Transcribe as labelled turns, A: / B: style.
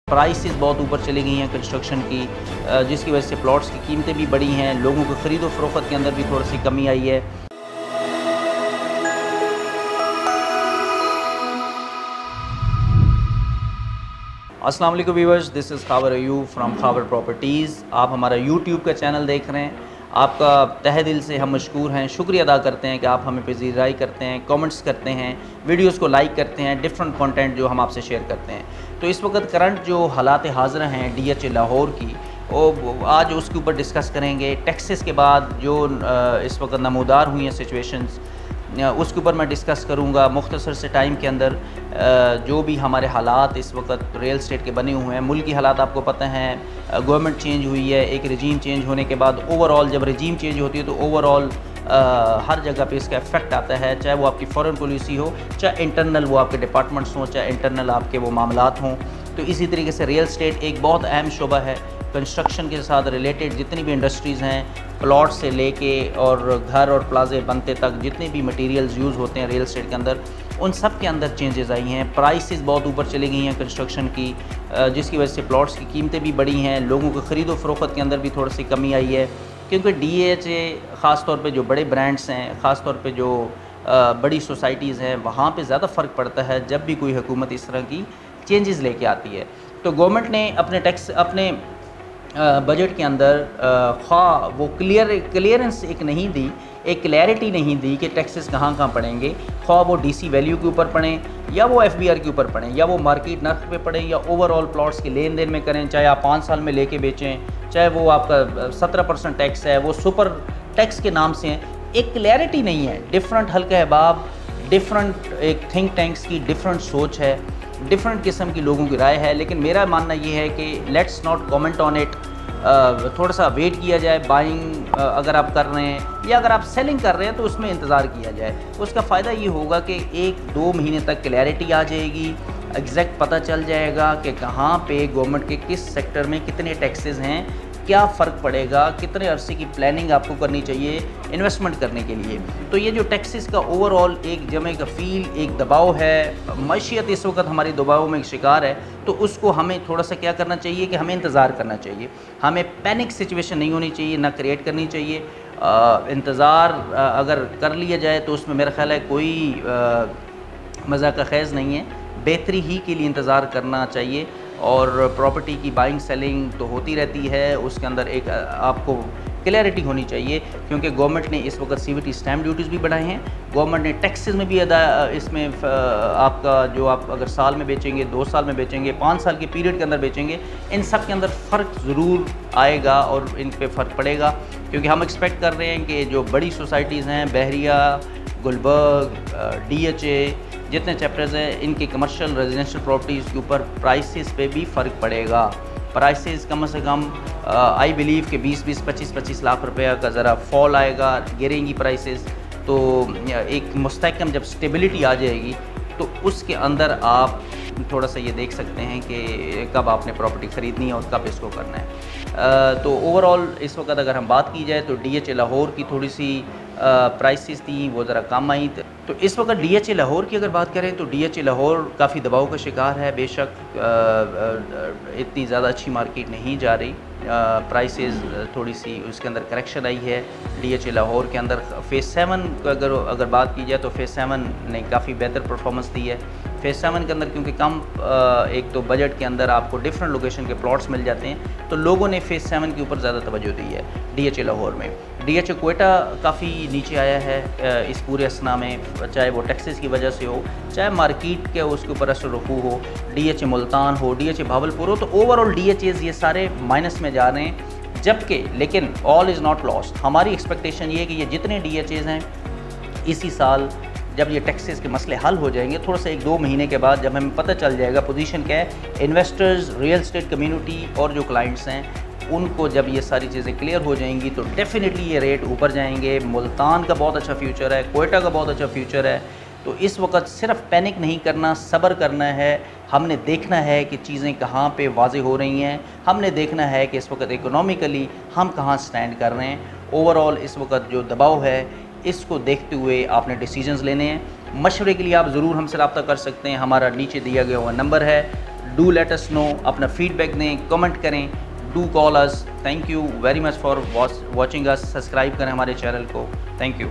A: Prices बहुत ऊपर चली गई हैं कंस्ट्रक्शन की, जिसकी वजह से प्लॉट्स की कीमतें भी बढ़ी हैं। लोगों को ख़रीदो फरोख्त के अंदर भी थोड़ी सी कमी आई है। अस्सलाम वालेकुम viewers, this is खाबर Ayub from खाबर properties. आप हमारा यूट्यूब का चैनल देख रहे हैं। आपका तहे दिल से हम मशकूर हैं, शुक्रिया अदा करते हैं कि आप हमें पज़ीराई करते हैं, कमेंट्स करते हैं, वीडियोस को लाइक करते हैं, डिफरेंट कंटेंट जो हम आपसे शेयर करते हैं। तो इस वक्त करंट जो हालात हाज़िर हैं DHA लाहौर की, वो आज उसके ऊपर डिस्कस करेंगे। टैक्सेस के बाद जो इस वक्त नमूदार हुई हैं सिचुएशंस, उसके ऊपर मैं डिस्कस करूँगा मुख्तसर से टाइम के अंदर। जो भी हमारे हालात इस वक्त रियल स्टेट के बने हुए हैं, मुल्क की हालात आपको पता हैं, गवर्नमेंट चेंज हुई है, एक रजीम चेंज होने के बाद ओवरऑल जब रजीम चेंज होती है तो ओवरऑल हर जगह पे इसका इफ़ेक्ट आता है, चाहे वो आपकी फॉरेन पॉलिसी हो, चाहे इंटरनल वो आपके डिपार्टमेंट्स हों, चाहे इंटरनल आपके वो मामलात हों। तो इसी तरीके से रियल स्टेट एक बहुत अहम शोबा है। कंस्ट्रक्शन के साथ रिलेटेड जितनी भी इंडस्ट्रीज़ हैं, प्लॉट से लेके और घर और प्लाजे बनते तक जितने भी मटेरियल्स यूज़ होते हैं रियल स्टेट के अंदर, उन सब के अंदर चेंजेस आई हैं। प्राइसेस बहुत ऊपर चली गई हैं कंस्ट्रक्शन की, जिसकी वजह से प्लॉट्स की कीमतें भी बढ़ी हैं। लोगों को ख़रीदो फरोख्त के अंदर भी थोड़ी सी कमी आई है, क्योंकि DHA ख़ास तौर पे जो बड़े ब्रांड्स हैं, ख़ास तौर पे जो बड़ी सोसाइटीज़ हैं, वहाँ पे ज़्यादा फ़र्क पड़ता है जब भी कोई हुकूमत इस तरह की चेंजेस लेके आती है। तो गवर्नमेंट ने अपने टैक्स अपने बजट के अंदर ख्वाह वो क्लियरेंस एक नहीं दी, एक क्लैरिटी नहीं दी कि टैक्सेस कहाँ कहाँ पड़ेंगे, ख्वाह वो DC वैल्यू के ऊपर पड़ें या वो FBR के ऊपर पड़ें या वो मार्केट नर्ख पे पड़ें या ओवरऑल प्लॉट्स के लेन देन में करें, चाहे आप 5 साल में लेके बेचें, चाहे वो आपका 17% टैक्स है, वो सुपर टैक्स के नाम से हैं। एक क्लैरिटी नहीं है। डिफरेंट हल्का अहबाब, डिफरेंट एक थिंक टैंक्स की डिफरेंट सोच है, डिफरेंट किस्म की लोगों की राय है। लेकिन मेरा मानना ये है कि let's not comment on it, थोड़ा सा वेट किया जाए। बाइंग अगर आप कर रहे हैं या अगर आप सेलिंग कर रहे हैं तो उसमें इंतज़ार किया जाए। उसका फ़ायदा ये होगा कि 1-2 महीने तक क्लैरिटी आ जाएगी, एग्जैक्ट पता चल जाएगा कि कहाँ पे गवर्नमेंट के किस सेक्टर में कितने टैक्सेस हैं, क्या फ़र्क पड़ेगा, कितने अरसे की प्लानिंग आपको करनी चाहिए इन्वेस्टमेंट करने के लिए। तो ये जो टैक्सेस का ओवरऑल एक जमे का फील, एक दबाव है, मैशियत इस वक्त हमारी दबाव में एक शिकार है, तो उसको हमें थोड़ा सा क्या करना चाहिए कि हमें इंतज़ार करना चाहिए। हमें पैनिक सिचुएशन नहीं होनी चाहिए, ना क्रिएट करनी चाहिए। इंतज़ार अगर कर लिया जाए तो उसमें मेरा ख़्याल है कोई मज़ा का ख़ैज़ नहीं है। बेहतरी ही के लिए इंतज़ार करना चाहिए। और प्रॉपर्टी की बाइंग सेलिंग तो होती रहती है, उसके अंदर एक आपको क्लैरिटी होनी चाहिए, क्योंकि गवर्नमेंट ने इस वक्त CVT स्टैम्प ड्यूटीज़ भी बढ़ाए हैं। गवर्नमेंट ने टैक्सेस में भी इसमें आपका जो आप अगर साल में बेचेंगे, 2 साल में बेचेंगे, 5 साल के पीरियड के अंदर बेचेंगे, इन सब के अंदर फ़र्क ज़रूर आएगा और इन पे फ़र्क पड़ेगा। क्योंकि हम एक्सपेक्ट कर रहे हैं कि जो बड़ी सोसाइटीज़ हैं, बहरिया, गुलबर्ग, DHA, जितने चैप्टर्स हैं, इनके कमर्शियल रेजिडेंशियल प्रॉपर्टीज़ के ऊपर प्राइसेस पे भी फ़र्क पड़ेगा। प्राइसेस कम से कम आई बिलीव कि 20-20, 25-25 लाख रुपए का ज़रा फॉल आएगा, गिरेंगी प्राइसेस। तो एक मुस्तहकम जब स्टेबिलिटी आ जाएगी तो उसके अंदर आप थोड़ा सा ये देख सकते हैं कि कब आपने प्रॉपर्टी ख़रीदनी है और कब इसको करना है। तो ओवरऑल इस वक्त अगर हम बात की जाए तो DHA लाहौर की थोड़ी सी प्राइसेस थी, वो ज़रा कम आई। तो इस वक्त DHA लाहौर की अगर बात करें तो DHA लाहौर काफ़ी दबाव का शिकार है। बेशक इतनी ज़्यादा अच्छी मार्केट नहीं जा रही, प्राइसेस थोड़ी सी उसके अंदर करेक्शन आई है। DHA लाहौर के अंदर फ़ेज़ 7 अगर बात की जाए तो फ़ेज़ 7 ने काफ़ी बेहतर परफॉर्मेंस दी है। फ़ेज़ 7 के अंदर क्योंकि कम एक तो बजट के अंदर आपको डिफरेंट लोकेशन के प्लॉट्स मिल जाते हैं, तो लोगों ने फ़ेज़ 7 के ऊपर ज़्यादा तवज्जो दी है DHA लाहौर में। DHA क्वेटा काफ़ी नीचे आया है इस पूरे असना में, चाहे वो टैक्सेस की वजह से हो, चाहे मार्केट के उसके ऊपर असर रखू हो, DHA मुल्तान हो, DHA भावलपुर हो, तो ओवरऑल DHAs ये सारे माइनस में जा रहे हैं। जबकि लेकिन ऑल इज़ नॉट लॉस्ट। हमारी एक्सपेक्टेशन ये है कि ये जितने DHAs हैं इसी साल जब ये टैक्सेस के मसले हल हो जाएंगे, थोड़ा सा 1-2 महीने के बाद जब हमें पता चल जाएगा पोजीशन क्या है, इन्वेस्टर्स, रियल एस्टेट कम्युनिटी और जो क्लाइंट्स हैं, उनको जब ये सारी चीज़ें क्लियर हो जाएंगी तो डेफिनेटली ये रेट ऊपर जाएंगे। मुल्तान का बहुत अच्छा फ्यूचर है, क्वेटा का बहुत अच्छा फ्यूचर है। तो इस वक्त सिर्फ पैनिक नहीं करना, सब्र करना है। हमने देखना है कि चीज़ें कहाँ पे वाज़े हो रही हैं, हमने देखना है कि इस वक्त इकोनॉमिकली हम कहाँ स्टैंड कर रहे हैं। ओवरऑल इस वक्त जो दबाव है, इसको देखते हुए आपने डिसीजंस लेने हैं। मशवरे के लिए आप ज़रूर हमसे रब्ता कर सकते हैं। हमारा नीचे दिया गया हुआ नंबर है डू लेट अस नो, अपना फीडबैक दें, कमेंट करें, do call us. Thank you very much for watching us. Subscribe करें हमारे चैनल को। Thank you.